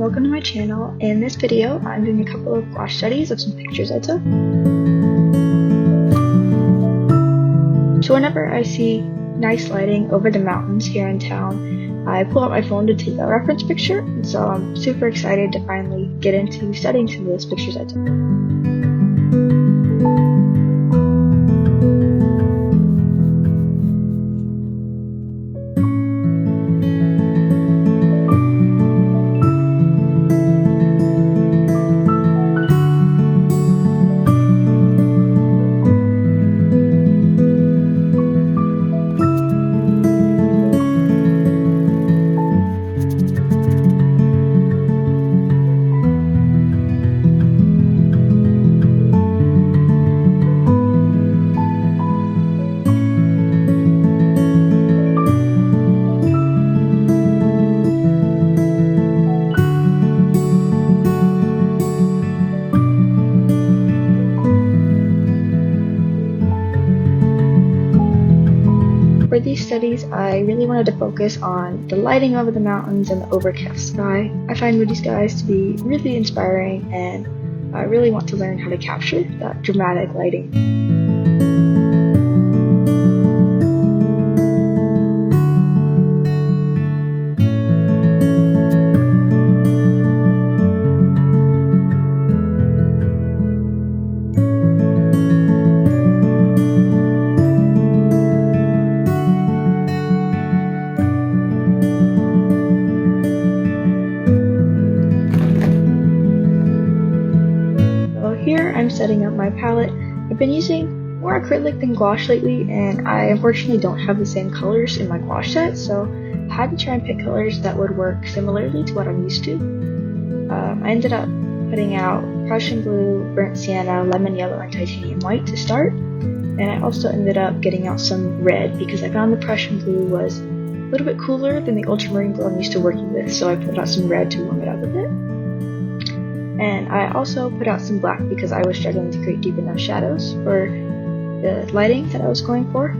welcome to my channel. In this video, I'm doing a couple of gouache studies of some pictures I took. So whenever I see nice lighting over the mountains here in town, I pull out my phone to take a reference picture, and so I'm super excited to finally get into studying some of those pictures I took. For these studies, I really wanted to focus on the lighting over the mountains and the overcast sky. I find these skies to be really inspiring, and I really want to learn how to capture that dramatic lighting. Here I'm setting up my palette. I've been using more acrylic than gouache lately, and I unfortunately don't have the same colors in my gouache set, so I had to try and pick colors that would work similarly to what I'm used to. I ended up putting out Prussian blue, burnt sienna, lemon yellow, and titanium white to start, and I also ended up getting out some red because I found the Prussian blue was a little bit cooler than the ultramarine blue I'm used to working with, so I put out some red to warm it up a bit. And I also put out some black because I was struggling to create deep enough shadows for the lighting that I was going for.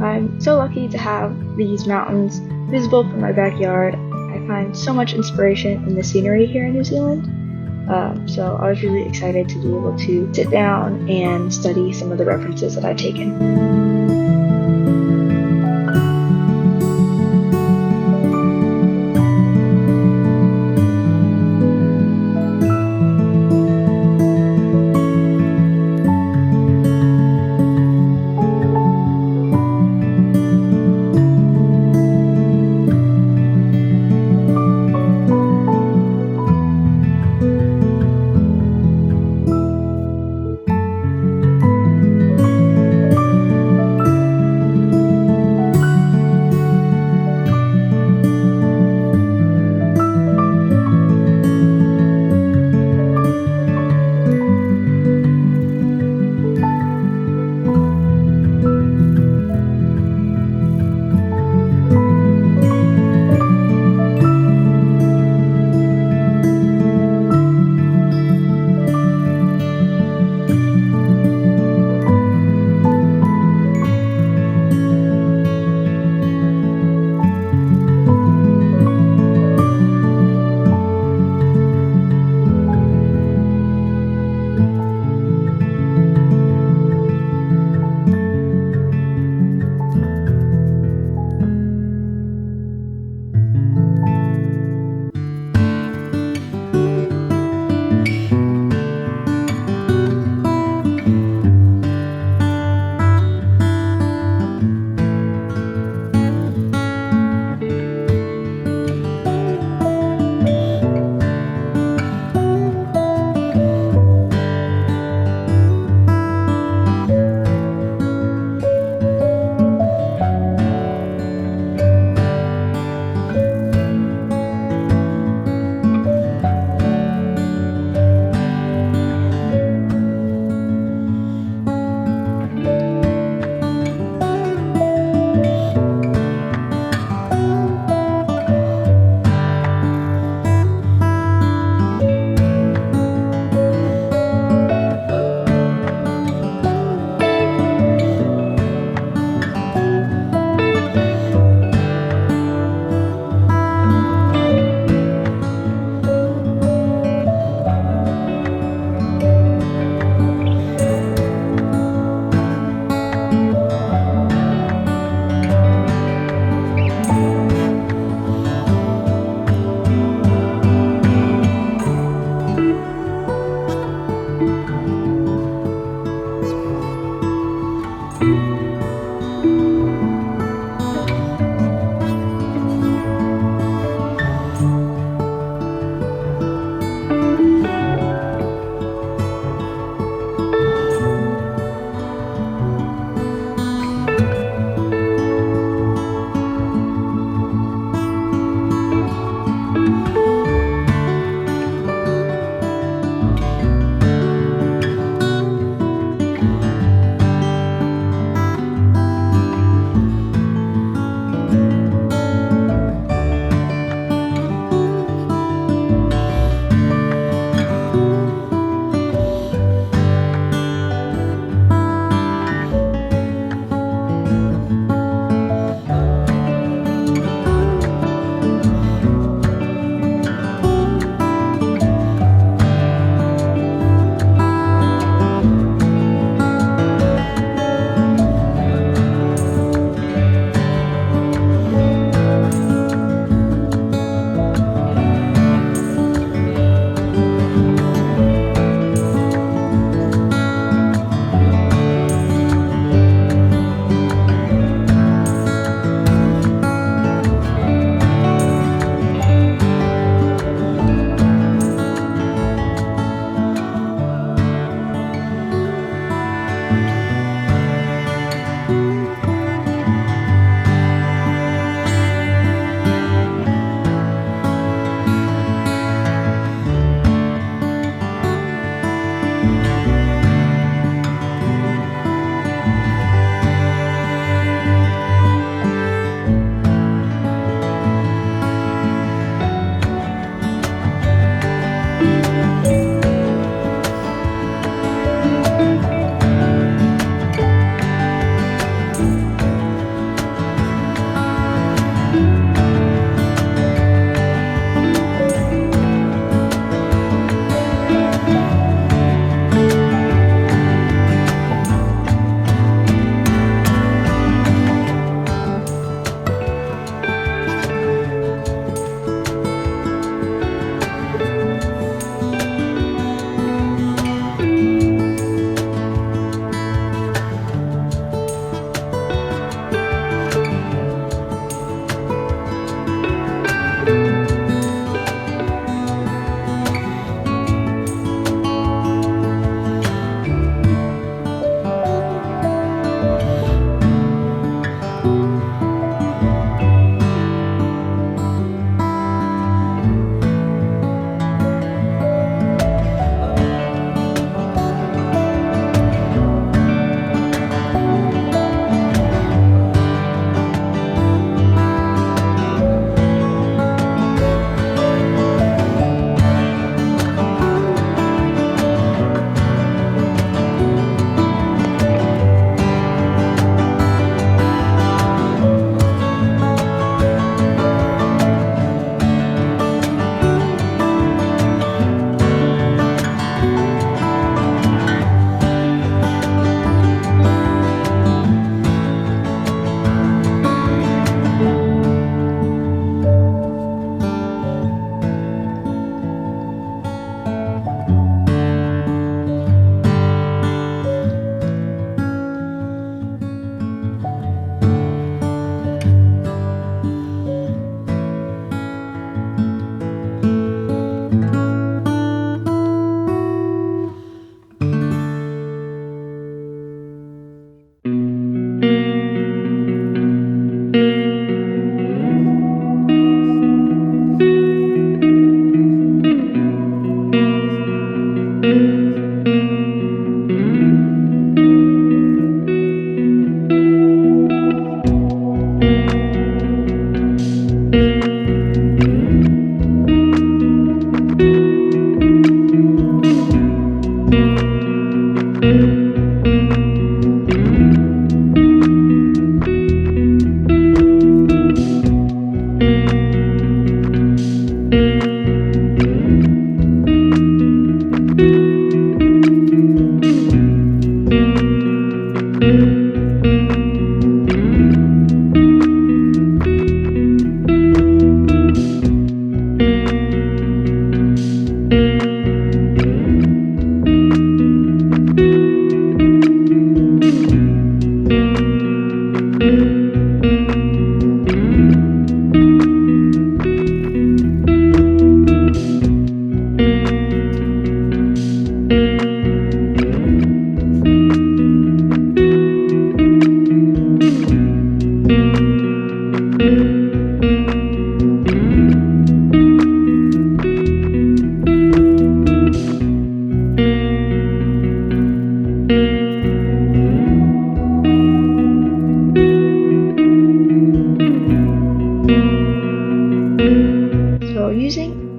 I'm so lucky to have these mountains visible from my backyard. I find so much inspiration in the scenery here in New Zealand. So I was really excited to be able to sit down and study some of the references that I've taken.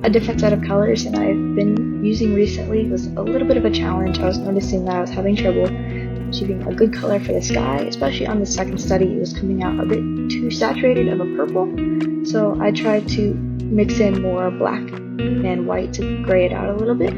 a different set of colors, and I've been using recently. It was a little bit of a challenge. I was noticing that I was having trouble achieving a good color for the sky, especially on the second study. It was coming out a bit too saturated of a purple, so I tried to mix in more black and white to gray it out a little bit.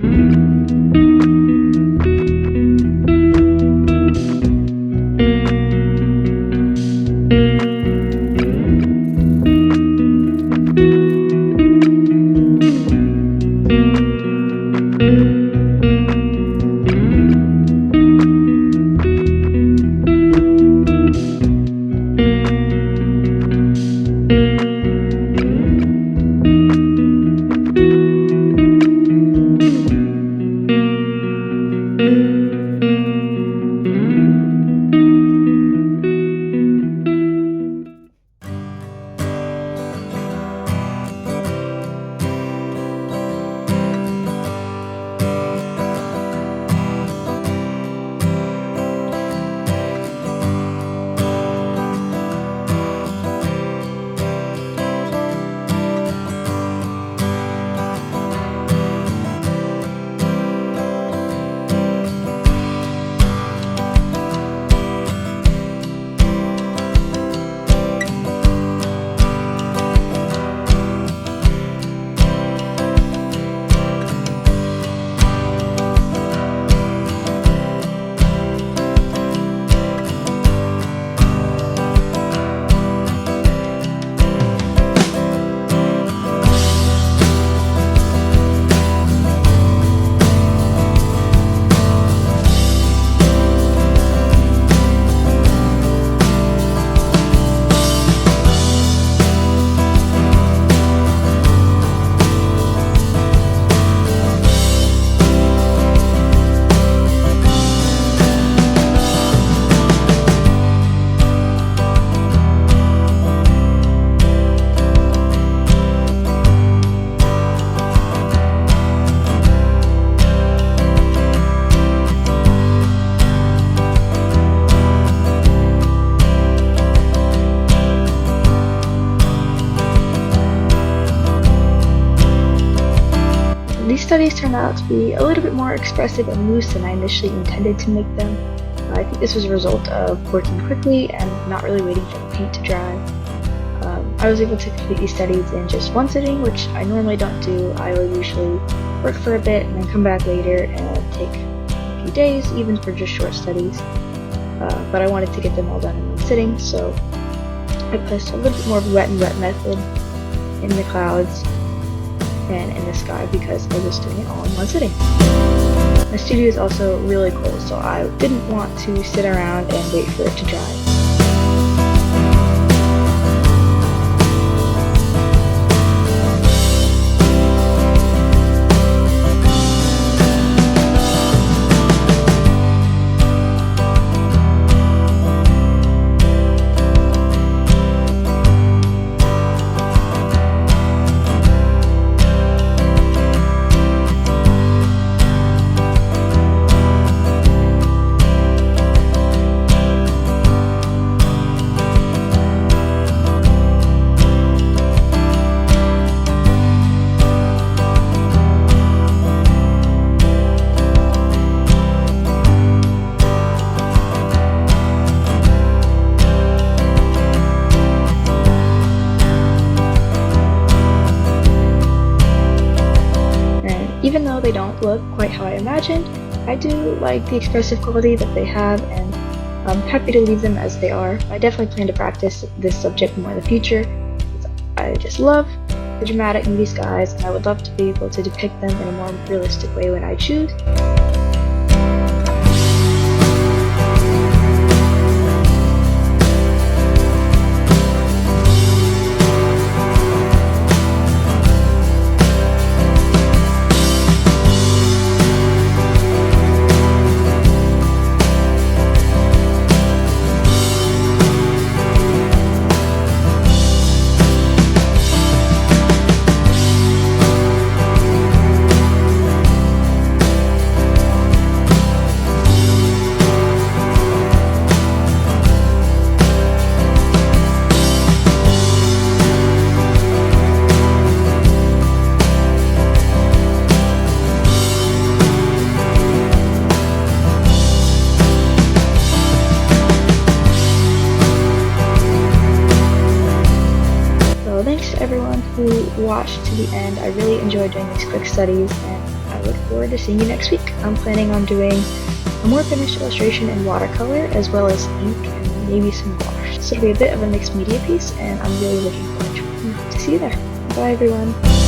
These studies turned out to be a little bit more expressive and loose than I initially intended to make them. I think this was a result of working quickly and not really waiting for the paint to dry. I was able to complete these studies in just one sitting, which I normally don't do. I will usually work for a bit and then come back later and take a few days, even for just short studies. But I wanted to get them all done in one sitting, so I placed a little bit more of a wet and wet method in the clouds and in the sky because I was doing it all in one sitting. My studio is also really cold, so I didn't want to sit around and wait for it to dry. Even though they don't look quite how I imagined, I do like the expressive quality that they have, and I'm happy to leave them as they are. I definitely plan to practice this subject more in the future. I just love the dramatic moody skies, and I would love to be able to depict them in a more realistic way when I choose. thanks to everyone who watched to the end. I really enjoyed doing these quick studies, and I look forward to seeing you next week. I'm planning on doing a more finished illustration in watercolor, as well as ink and maybe some gouache. So it'll be a bit of a mixed media piece, and I'm really looking forward to see you there. Bye everyone.